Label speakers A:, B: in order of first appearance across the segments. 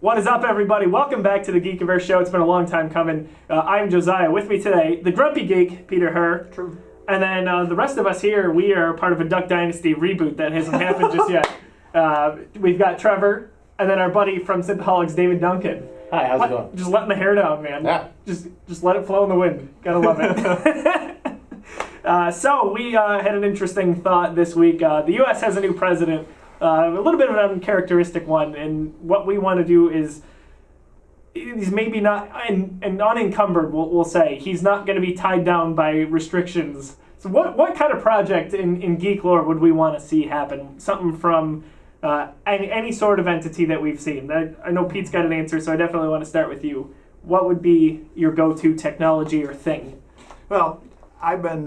A: What is up, everybody? Welcome back to the Geekiverse Show. It's been a long time coming. I'm Josiah. With me today, the grumpy geek, Peter Herr.
B: True.
A: And then the rest of us here, we are part of a Duck Dynasty reboot that hasn't happened just yet. We've got Trevor, and then our buddy from Synthaholics, David Duncan.
C: Hi, how's it going?
A: Just letting the hair down, man.
C: Yeah.
A: Just let it flow in the wind. Gotta love it. So we had an interesting thought this week. The U.S. has a new president. A little bit of an uncharacteristic one, and what we want to do is he's maybe not and unencumbered, we'll say. He's not going to be tied down by restrictions. So what kind of project in geek lore would we want to see happen? Something from any sort of entity that we've seen. I know Pete's got an answer, so I definitely want to start with you. What would be your go-to technology or thing?
B: Well, I've been,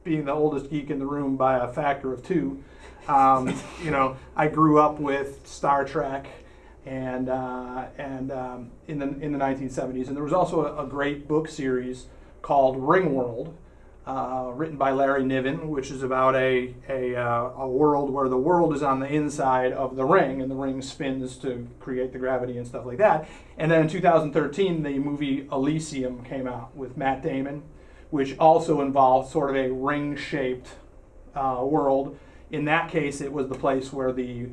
B: being the oldest geek in the room by a factor of 2. I grew up with Star Trek and in the 1970s, and there was also a great book series called Ringworld, written by Larry Niven, which is about a world where the world is on the inside of the ring, and the ring spins to create the gravity and stuff like that. And then in 2013, the movie Elysium came out with Matt Damon, which also involved sort of a ring-shaped world. In that case, it was the place where the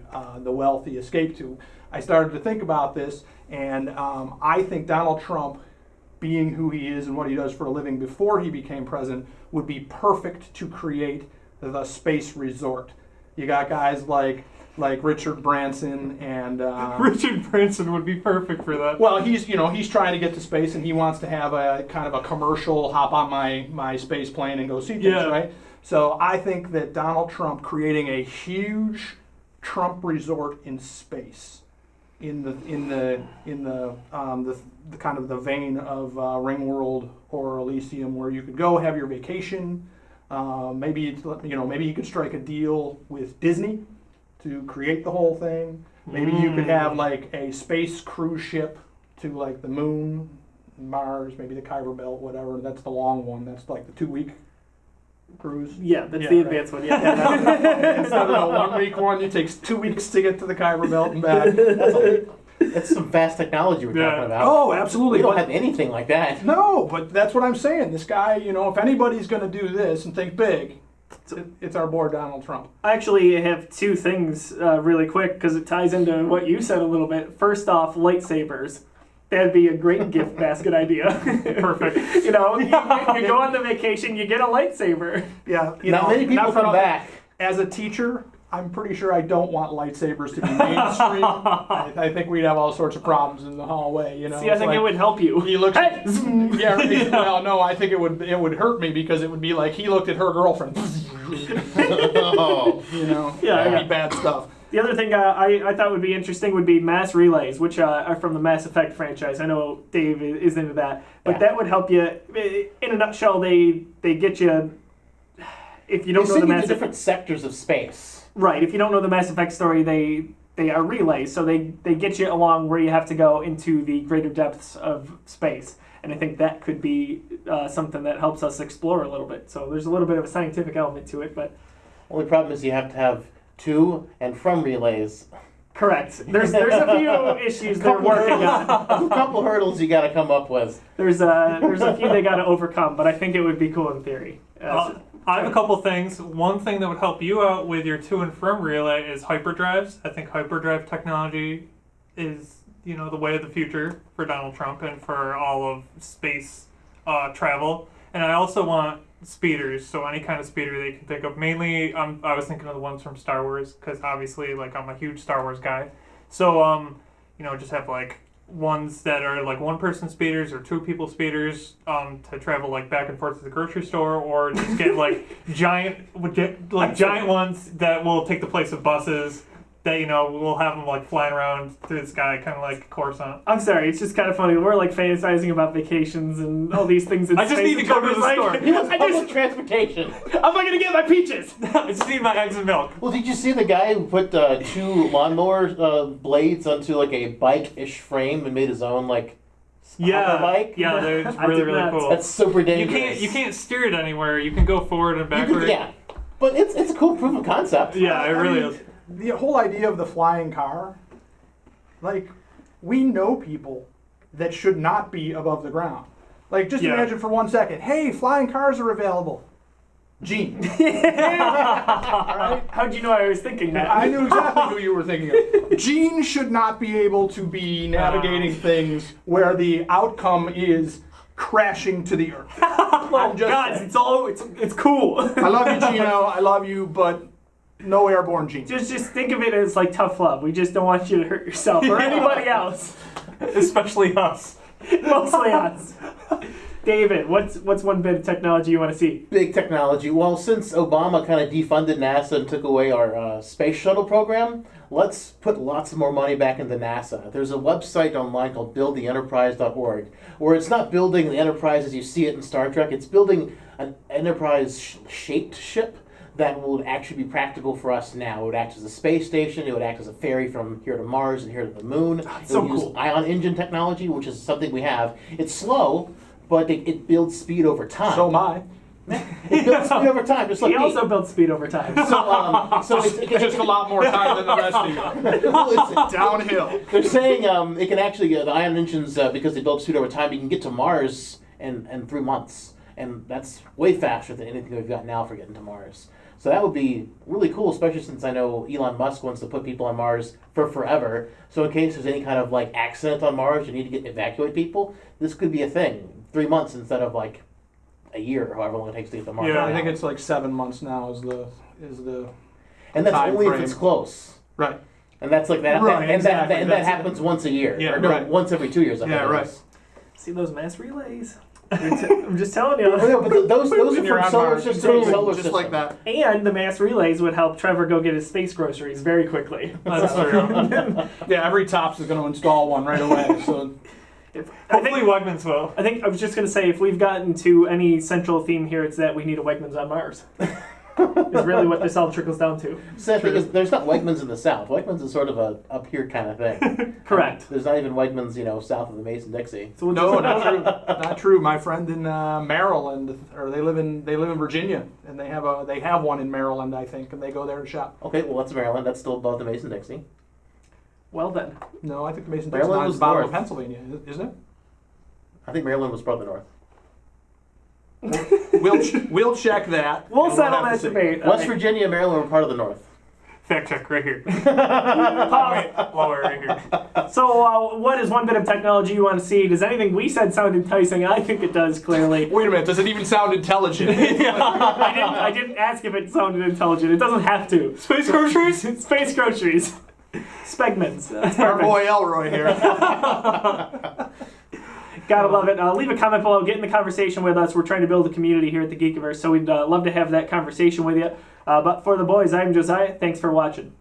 B: wealthy escaped to. I started to think about this, and I think Donald Trump, being who he is and what he does for a living before he became president, would be perfect to create the space resort. You got guys like Richard Branson and
D: Richard Branson would be perfect for that.
B: Well, he's trying to get to space, and he wants to have a kind of a commercial hop on my space plane and go see things, right? So I think that Donald Trump creating a huge Trump resort in space, in the kind of the vein of Ringworld or Elysium, where you could go have your vacation. Maybe you could strike a deal with Disney to create the whole thing. Maybe you could have like a space cruise ship to like the moon, Mars, maybe the Kuiper Belt, whatever. That's the long one. That's like the 2-week cruise.
A: Yeah, that's the advanced one. Yeah.
B: Instead of a 1-week one, it takes 2 weeks to get to the Kuiper Belt and back.
C: That's some fast technology we're talking about.
B: Oh, absolutely.
C: We don't have anything like that.
B: No, but that's what I'm saying. This guy, if anybody's going to do this and think big, it's our boy Donald Trump.
A: I actually have 2 things really quick because it ties into what you said a little bit. First off, lightsabers. That'd be a great gift basket idea.
D: Perfect.
A: You go on the vacation, you get a lightsaber.
B: Yeah.
C: Not many people come back.
B: As a teacher, I'm pretty sure I don't want lightsabers to be mainstream. I think we'd have all sorts of problems in the hallway.
A: See, I think it would help you.
B: He looks. Hey! Well, no, I think it would hurt me because it would be like he looked at her girlfriend. That'd be bad stuff.
A: The other thing I thought would be interesting would be mass relays, which are from the Mass Effect franchise. I know Dave is into that, but that would help you. In a nutshell, they get you. If you don't know the Mass Effect,
C: different sectors of space.
A: Right. If you don't know the Mass Effect story, they are relays, so they get you along where you have to go into the greater depths of space. And I think that could be something that helps us explore a little bit. So there's a little bit of a scientific element to it, but
C: only problem is you have to have to and from relays.
A: Correct. There's a few issues they're working on.
C: A couple hurdles you got to come up with.
A: There's a few they got to overcome, but I think it would be cool in theory.
D: I have a couple things. One thing that would help you out with your to and from relay is hyperdrives. I think hyperdrive technology is, the way of the future for Donald Trump and for all of space travel. And I also want speeders, so any kind of speeder that you can think of. Mainly, I was thinking of the ones from Star Wars, because obviously, I'm a huge Star Wars guy. So, just have ones that are one-person speeders or 2-people speeders to travel back and forth to the grocery store, or just get giant ones that will take the place of buses. That we'll have them flying around through the sky, kind of like Coruscant.
A: I'm sorry, it's just kind of funny. We're fantasizing about vacations and all these things in
D: I just
A: space.
D: need to go to the store.
C: He wants public transportation.
A: How am I gonna get my peaches?
D: I just need my eggs and milk.
C: Well, did you see the guy who put 2 lawnmower blades onto a bike-ish frame and made his own bike?
D: Yeah, it's really cool.
C: That's super dangerous.
D: You can't steer it anywhere. You can go forward and backward.
C: But it's a cool proof of concept.
D: Yeah, it really is.
B: The whole idea of the flying car Like, we know people that should not be above the ground. Like, just
D: Yeah.
B: imagine for 1 second, hey, flying cars are available. Gene.
A: How'd you know I was thinking that?
B: I knew exactly who you were thinking of. Gene should not be able to be navigating things where the outcome is crashing to the earth.
A: Oh,
B: just
A: God,
B: saying.
A: it's cool.
B: I love you, Gino. I love you, but no airborne Gene.
A: Just think of it as like tough love. We just don't want you to hurt yourself or anybody else.
D: Especially us.
A: Mostly us. David, what's one bit of technology you want to see?
C: Big technology. Well, since Obama kind of defunded NASA and took away our space shuttle program, let's put lots more money back into NASA. There's a website online called buildtheenterprise.org, where it's not building the Enterprise as you see it in Star Trek. It's building an Enterprise-shaped ship that would actually be practical for us now. It would act as a space station. It would act as a ferry from here to Mars and here to the moon. It
A: so
C: would use
A: cool.
C: ion engine technology, which is something we have. It's slow, but it builds speed over time.
B: So am I.
C: It builds speed over time, just like
A: He
C: me.
A: also built speed over time.
C: So it's
B: Just a lot more time than the rest of you.
C: it's
B: Downhill.
C: They're saying it can actually, the ion engines, because they build speed over time, you can get to Mars in 3 months. And that's way faster than anything we've got now for getting to Mars. So that would be really cool, especially since I know Elon Musk wants to put people on Mars for forever. So in case there's any kind of like accident on Mars, you need to evacuate people, this could be a thing. 3 months instead of like a year or however long it takes to get to Mars.
D: Yeah,
B: I think it's like 7 months now is the
C: and that's
B: time
C: only
B: frame.
C: if it's close.
B: right.
C: And that's like that.
B: Right,
C: and
B: exactly.
C: that
B: That's
C: happens once a year.
B: Yeah,
C: or no,
B: right.
C: once every 2 years. I
B: Yeah,
C: think it
B: right.
C: is.
A: See those mass relays? I'm just telling you.
C: Oh, yeah, but those
B: When
C: are
B: you're
C: from
B: on
C: solar
B: Mars,
C: system to solar
B: just
C: system.
B: like that.
A: And the mass relays would help Trevor go get his space groceries very quickly.
D: That's true.
B: Yeah, every Tops is going to install one right away. So
A: I think
D: Hopefully Wegmans will.
A: I was just gonna say, if we've gotten to any central theme here, it's that we need a Wegmans on Mars. Is really what this all trickles down to.
C: Sad thing is, there's not Wegmans in the South. Wegmans is sort of a up here kind of thing.
A: Correct.
C: There's not even Wegmans, south of the Mason-Dixie.
A: So we'll
B: no,
A: just-
B: not true. Not true. My friend in Maryland, or they live in Virginia, and they have one in Maryland, I think, and they go there to shop.
C: Okay, well that's Maryland. That's still above the Mason-Dixie.
A: Well then,
B: No, I think the Mason-Dixie
C: Maryland
B: line is
C: was
B: the bottom of
C: north.
B: Pennsylvania, isn't it?
C: I think Maryland was farther north.
B: We'll check that.
A: we'll
B: and
A: settle
B: have
A: that
B: to see.
A: debate.
C: West Virginia and Maryland were part of the north.
D: Fact check right here.
A: Pause.
D: Wait, lower right here.
A: So, what is one bit of technology you want to see? Does anything we said sound enticing? I think it does, clearly.
B: Wait a minute. Does it even sound intelligent?
A: I didn't ask if it sounded intelligent. It doesn't have to.
D: Space groceries?
A: Space groceries. Spegmans. That's
B: Our
A: perfect.
B: boy Elroy here.
A: Gotta love it. Leave a comment below. Get in the conversation with us. We're trying to build a community here at the Geekiverse, so we'd love to have that conversation with you. But for the boys, I'm Josiah. Thanks for watching.